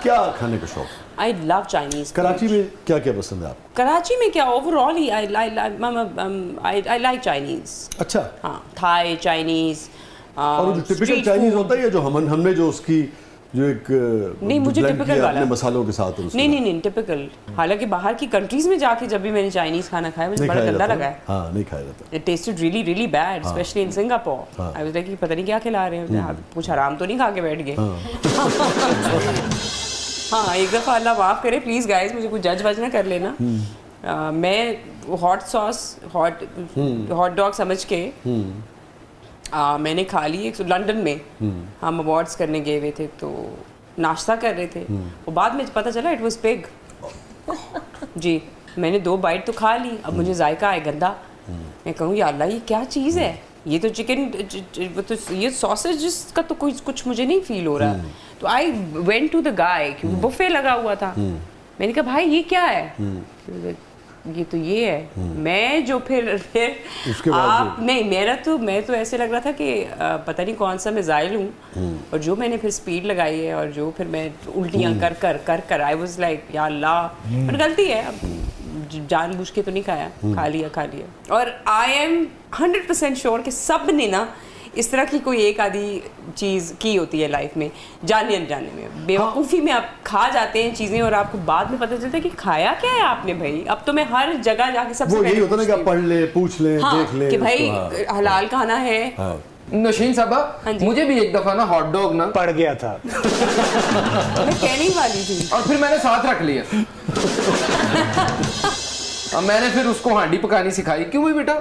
क्या खाने का शौक? I love Chinese. कराची में क्या क्या पसंद है आपको? कराची में क्या overall he I like Chinese. अच्छा। हाँ, थाई चाइनीज। और जो टिपिकल चाइनीज होता है, जो हमने जो उसकी जो एक नहीं, मुझे टिपिकल वाला मसालों के साथ नहीं टिपिकल। हालांकि बाहर की कंट्रीज में जाके जब भी मैंने चाइनीज खाना खाया मुझे बड़ा गंदा लगा है। हाँ, नहीं खाया जाता। It tested really really bad, specially in Singapore. I was like पता नहीं क्या खिला रहे हैं, कुछ हराम तो नहीं खा के बैठ गए। हाँ, एक दफ़ा अल्लाह माफ़ करे प्लीज़ गाइस, मुझे कुछ जज वज ना कर लेना। मैं हॉट सॉस हॉट डॉग समझ के मैंने खा ली। एक लंदन में हम अवार्ड्स करने गए हुए थे, तो नाश्ता कर रहे थे, और बाद में पता चला इट वाज पिग। जी, मैंने 2 बाइट तो खा ली, अब मुझे जायका है गंदा। मैं कहूँ या अल्लाह ये क्या चीज़ है, ये तो चिकन, तो ये सॉसेज का तो कुछ मुझे नहीं फील हो रहा। तो I went to the guy, क्योंकि बुफे लगा हुआ था। मैंने कहा भाई ये क्या है? ये तो ये है। मैं जो फिर आप नहीं, मैं तो ऐसे लग रहा था कि पता नहीं कौन सा मिसाइल हूँ, और जो मैंने फिर स्पीड लगाई है, और जो फिर मैं उल्टियाँ कर आई वाज लाइक या अल्लाह, पर गलती है, अब जानबूझ के तो नहीं खाया, खा लिया। और आई एम 100% श्योर कि सब ने ना इस तरह की कोई एक आधी चीज़ की होती है लाइफ में, जाने अनजाने में, बेवकूफ़ी में आप खा जाते हैं चीज़ें, और आपको बाद में पता चलता है कि खाया क्या है आपने। भाई अब तो मैं हर जगह जाके सबसे वो यही होता है ना कि आप पढ़ ले, पूछ ले, देख ले कि भाई हलाल खाना है। नौशीन साहबा, मुझे भी एक दफा ना हॉट डॉग ना पड़ गया था। मैं कहने वाली थी, और फिर मैंने साथ रख लिया। अब मैंने फिर उसको हांडी पकानी सिखाई। क्यों भी बेटा?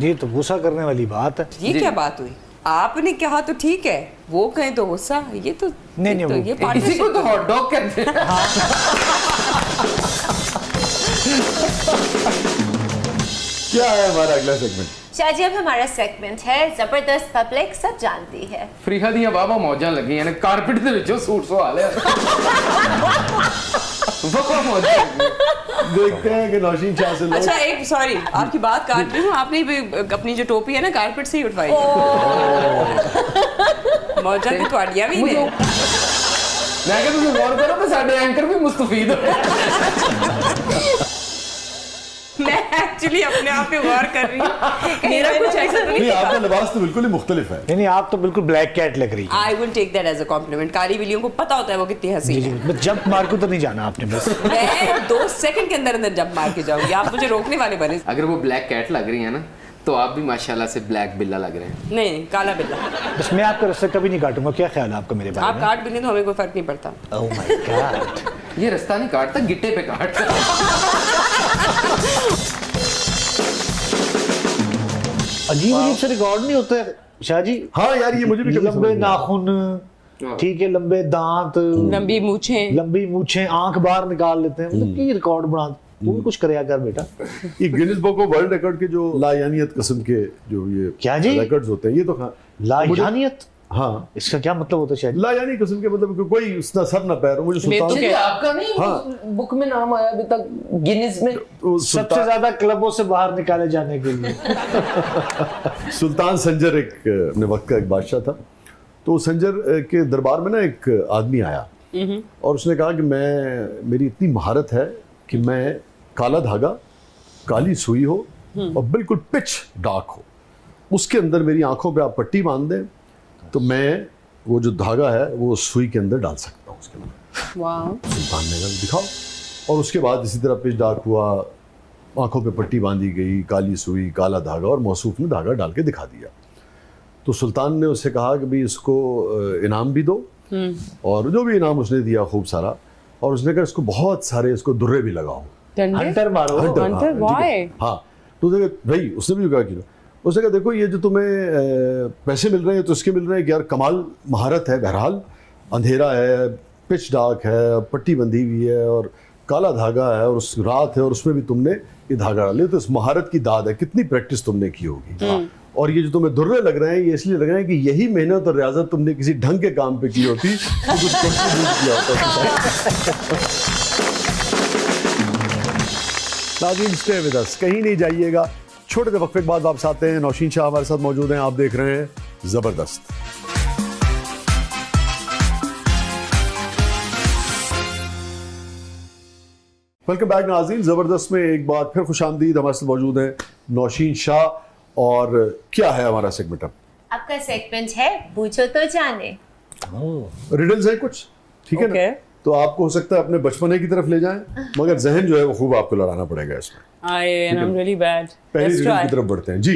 ये तो गुस्सा करने वाली बात है। ये क्या बात हुई? आपने कहा तो ठीक है, वो कहें तो गुस्सा, ये तो नहीं तो ये इसी को तो हॉट डॉग कहते हैं। क्या है हमारा अगला सेगमेंट? शाजी, अब हमारा सेगमेंट है जबरदस्त पब्लिक सब जानती है। फरीहा दियां वावा मौजां लगी हैं, कारपेट दे विचों सूट सवाल है। देखते हैं कि नौशीन शाह से लोग। अच्छा, एक सॉरी आपकी बात काट रही हूँ, आपने भी अपनी जो टोपी है ना कारपेट से ही उठवाई। मौजा की तुहाडियां भी ने। मैं कहता तुम गौर करो कि साडे एंकर भी मुस्तफीद हो। मैं एक्चुअली अपने आप पे गौर कर रही हूँ, मेरा कुछ ऐसा तो नहीं, आपका लिबास तो बिल्कुल ही मुख्तलिफ है। नहीं, आप तो बिल्कुल ब्लैक कैट लग रही है। I will take that as a compliment. काली बिल्लियों को पता होता है वो कितनी हसीन है। जंप मार को तो नहीं जाना आपने बस। मैं 2 सेकंड के अंदर जंप मार के जाऊंगी, आप मुझे रोकने वाले बने। अगर वो ब्लैक कैट लग रही है ना, तो आप भी माशाल्लाह से ब्लैक बिल्ला लग रहे हैं। नहीं, काला बिल्ला। बस मैं आपका रास्ता कभी नहीं काटूंगा। क्या ख्याल है आपका मेरे बारे में? आप काट भी नहीं तो हमें कोई फर्क नहीं पड़ता। ओह माय गॉड, ये रास्ता नहीं काटता, गिट्टे पे काटता। अजीब से रिकॉर्ड नहीं होता है शाह जी। हाँ यार, ये मुझे भी कभी लंबे नाखून, ठीक है, लंबे दांत, लंबी मूछें, आंख बाहर निकाल लेते हैं, मतलब की रिकॉर्ड बना। तू कुछ करे कर बेटा। ये Guinness book of world record के जो लायानियत किस्म के जो ये क्या जी रिकॉर्ड्स होते हैं, ये तो लायानियत, हाँ, इसका क्या मतलब होता है शायद? लायानी किस्म के मतलब कोई उसका सर ना पैर हो। मुझे सुल्तान आपका नहीं, हाँ, बुक में नाम आया अभी तक गिनीज में सबसे ज्यादा क्लबों से बाहर निकाले जाने के लिए। सुल्तान संजर एक अपने वक्त का एक बादशाह था। तो संजर के दरबार में ना एक आदमी आया, और उसने कहा कि मेरी इतनी महारत है कि मैं काला धागा, काली सुई हो और बिल्कुल पिच डार्क हो, उसके अंदर मेरी आंखों पे आप पट्टी बांध दें तो मैं वो जो धागा है वो सुई के अंदर डाल सकता हूँ उसके अंदर। वाह। सुल्तान ने कहा दिखाओ, और उसके बाद इसी तरह पिच डार्क हुआ, आंखों पे पट्टी बांधी गई, काली सुई, काला धागा, और मौसूफ ने धागा डाल के दिखा दिया। तो सुल्तान ने उससे कहा कि भाई इसको इनाम भी दो, और जो भी इनाम उसने दिया खूब सारा, और उसने कहा इसको बहुत सारे इसको दुर्रे भी लगाओ, हंटर मारो। Hunter why? हाँ, तो भाई उसने भी कहा कि उसने कहा देखो ये जो तुम्हें पैसे मिल रहे हैं तो इसके मिल रहे हैं कि यार कमाल महारत है, बहरहाल अंधेरा है, पिच डार्क है, पट्टी बंधी हुई है, और काला धागा है, और उस रात है, और उसमें भी तुमने ये धागा डाले, तो इस महारत की दाद है, कितनी प्रैक्टिस तुमने की होगी। और ये जो तुम्हें दुर्रे लग रहे हैं ये इसलिए लग रहे हैं कि यही मेहनत और रियाजत तुमने किसी ढंग के काम पे की होती तो कुछ कंट्रीब्यूट किया होता। नाज़रीन, स्टे विद अस, कहीं नहीं जाइएगा। छोटे से वक्फे के बाद वापस आते हैं। नौशीन शाह हमारे साथ मौजूद हैं, आप देख रहे हैं जबरदस्त। वेलकम बैक नाज़रीन। ज़बरदस्त में एक बार फिर खुशामदीद। हमारे साथ मौजूद है नौशीन शाह। और क्या है हमारा सेगमेंट? अब आपका सेगमेंट है पूछो तो जाने। रिडल्स है कुछ, ठीक है Okay. ना? तो आपको हो सकता है अपने बचपने की तरफ ले जाएं, मगर जहन जो है वो खूब आपको लड़ाना पड़ेगा इसमें। I'm really bad. पहली Let's रिडल try. की तरफ बढ़ते हैं जी।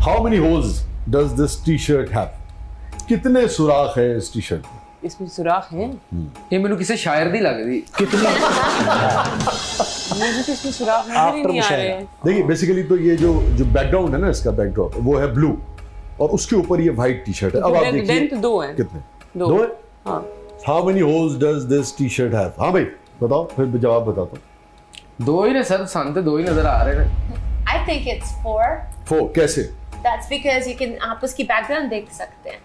How many holes does this T shirt have? कितने सुराख है इस टी शर्ट में? इसमें सुराख है। ये मैंने किसी शायर दी लगदी। मुझे तो इसमें सुराख नजर ही नहीं आ रहे हैं। देखिए बेसिकली तो ये जो बैकग्राउंड है ना, इसका बैकड्रॉप वो है ब्लू और उसके ऊपर ये व्हाइट टी शर्ट है। अब आप Then देखिए तो दो हैं। कितने दो। है? हाँ। How many holes does this T shirt have? हाँ भाई बताओ, फिर जवाब बताता हूँ। दो ही ने सर, सन तो दो ही नजर आ रहे हैं। I think it's 4. 4 कैसे? That's because you can आप उसकी बैकग्राउंड देख सकते हैं.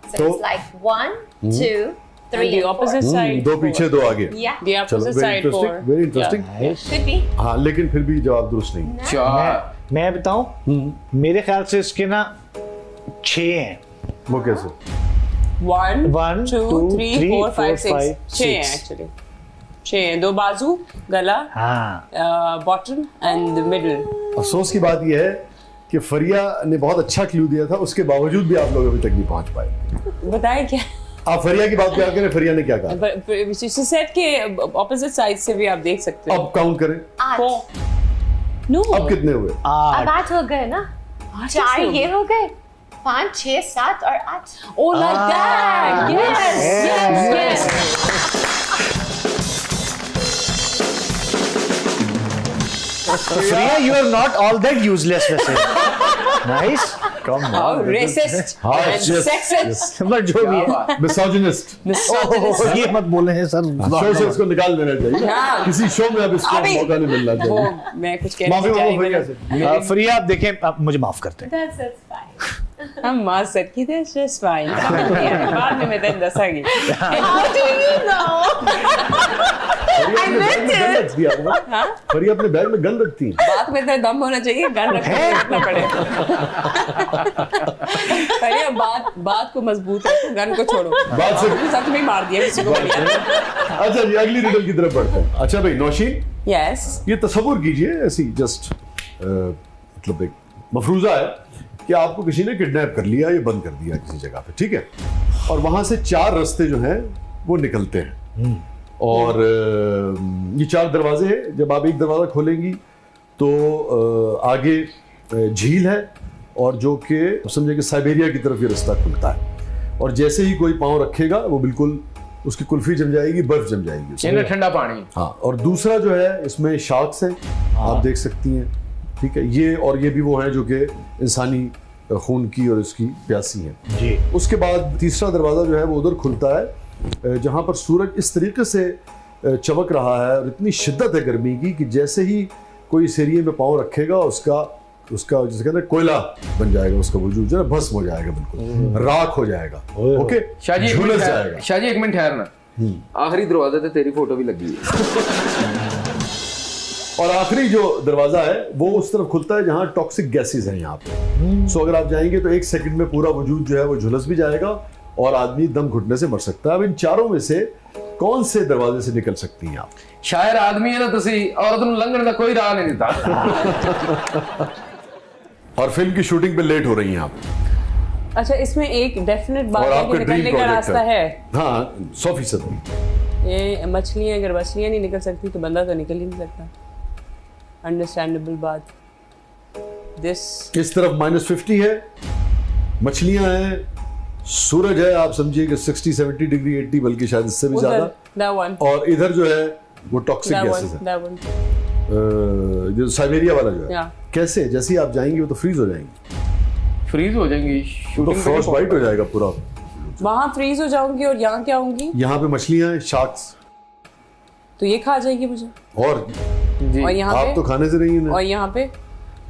So तो- it's like 1, 2, 3, And the and opposite 4. side. दो पीछे दो आगे। Yeah, The चलो opposite very side interesting, for. Very interesting. could be. हाँ लेकिन फिर भी जवाब दुरुस्त नहीं। चार। मैं बताऊं, मेरे ख्याल से इसके ना 6 हैं। वो कैसे? 1, 1, 2, 2, 3, 3, 4, 5, 6. 5, 6 हैं 6 एक्चुअली। 6 हैं। दो बाजू, गला, हाँ, बॉटम एंड मिडल। अफसोस की बात यह है कि फरिया ने बहुत अच्छा क्लू दिया था, उसके बावजूद भी आप लोग अभी तक नहीं पहुंच पाए। बताए क्या? आप फरिया की बात क्या करें, फरिया ने क्या कहा? सेट के ऑपोजिट साइड से भी आप देख सकते हो। अब काउंट करें, 8. नो, अब कितने हुए? 8। अब 8 हो गए ना? 4 ये हो गए. 5, 6, 7 और 8. oh like that. Yes, yes, yes. Priya, you are not all that useless वैसे। Nice, come Oh, on। racist हाँ, and yes, sexist. पर जो भी है, मिसोजिनिस्ट। Misogynist. ये मत बोले हैं सर। शो से इसको निकाल देना चाहिए। हाँ। किसी शो में अब इसको अभी- मौका नहीं मिलना वो चाहिए। मैं कुछ कहना माफी नहीं मांगो फरिया चाहिए। से। फ्रिया, आप देखें, आप मुझे माफ करते हैं। That's fine. हम मां सर की that's just fine. बाद में मैं तेन दसांगी। How do you know? फरिया अपने बैग में गन रखती है आपको पता? फरिया अपने बैग में गन रखती है। बात में इतना दम होना चाहिए, गन रखना पड़े। पहले बात को मजबूत रखो, गन को छोड़ो। बात से सच में मार दिया किसी को। अच्छा जी, अगली रिडल की तरफ बढ़ते हैं। अच्छा भाई नौशीन, यस, ये तसव्वुर कीजिए ऐसी जस्ट मतलब एक मफरूजा है कि आपको किसी ने किडनैप कर लिया या बंद कर दिया किसी जगह पे, ठीक है? और वहां से 4 रास्ते जो हैं वो निकलते हैं और ये 4 दरवाजे हैं। जब आप एक दरवाजा खोलेंगी तो आगे झील है और जो कि समझे कि साइबेरिया की तरफ ये रास्ता खुलता है और जैसे ही कोई पाँव रखेगा वो बिल्कुल उसकी कुल्फी जम जाएगी, बर्फ जम जाएगी उसमें। इन्हें ठंडा पानी। हाँ, और दूसरा जो है इसमें शार्क्स हैं, आप देख सकती हैं, ठीक है? ये और ये भी वो हैं जो कि इंसानी खून की और इसकी प्यासी हैं जी। उसके बाद तीसरा दरवाज़ा जो है वो उधर खुलता है जहाँ पर सूरज इस तरीके से चमक रहा है और इतनी शिद्दत है गर्मी की कि जैसे ही कोई इस एरिए में पाँव रखेगा उसका जिसे कहते हैं कोयला बन जाएगा, उसका वजूद जो है भस्म हो जाएगा, बिल्कुल राख हो जाएगा। ओके, शाहजी झुलस जाएगा। शाहजी एक मिनट ठहरना। आखिरी दरवाजे पे तेरी फोटो भी लगी है। और आखिरी जो दरवाजा है वो उस तरफ खुलता है जहाँ टॉक्सिक गैसेस हैं यहाँ पे। सो अगर आप जाएंगे तो 1 सेकंड में पूरा वजूद जो है वो झुलस भी जाएगा और आदमी दम घुटने से मर सकता है। अब इन चारों में से कौन से दरवाजे से निकल सकती हैं आप? शायर आदमी है ना, तुसी औरत ਨੂੰ ਲੰਘਣ ਦਾ ਕੋਈ ਰਾਹ नहीं देता। और फिल्म की शूटिंग पे लेट हो रही हैं आप अच्छा, इसमें एक डेफिनेट बात और है आपका कि ड्रीम निकलने का प्रोजेक्ट रास्ता है। हाँ 100%। ये मछलियाँ, अगर मछलियाँ नहीं निकल सकती तो बंदा तो निकल ही नहीं सकता। अंडरस्टैंडेबल बात। दिस इस तरफ -50 है, मछलियां हैं, सूरज है, आप समझिए कि 60-70 डिग्री 80 बल्कि शायद इससे भी ज्यादा। that one, और इधर जो है वो टॉक्सिक that गैसेस one, है, that one. जो साइबेरिया वाला जो है। Yeah. कैसे? जैसे ही आप जाएंगी वो तो फ्रीज हो जाएंगी, फ्रीज हो जाएंगी तो शूटिंग फ्रॉस्ट बाइट हो जाएगा पूरा। वहाँ फ्रीज हो जाऊंगी और यहाँ क्या होंगी? यहाँ पे मछलियां हैं, शार्क्स, तो ये खा जाएगी मुझे। और जी। और यहाँ आप पे तो खाने से नहीं और है। यहाँ पे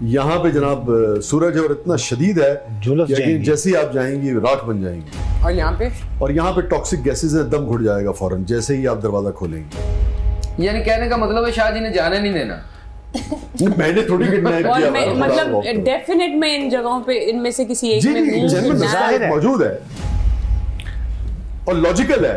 यहाँ पे जनाब सूरज है और इतना शदीद है झुलस कि जाएंगी। जैसे ही आप जाएंगी राख बन जाएंगी। और यहाँ पे और यहाँ पे टॉक्सिक गैसेस है, दम घुट जाएगा फौरन जैसे ही आप दरवाजा खोलेंगे। यानी कहने का मतलब है शाहजी ने जाने नहीं देना। मैंने थोड़ी किडनैप और किया मैं था, मतलब डेफिनेट मैं इन जगहों पे इनमें से किसी एक जी में जी हूँ। जन्म जाहिर है। मौजूद है और लॉजिकल है।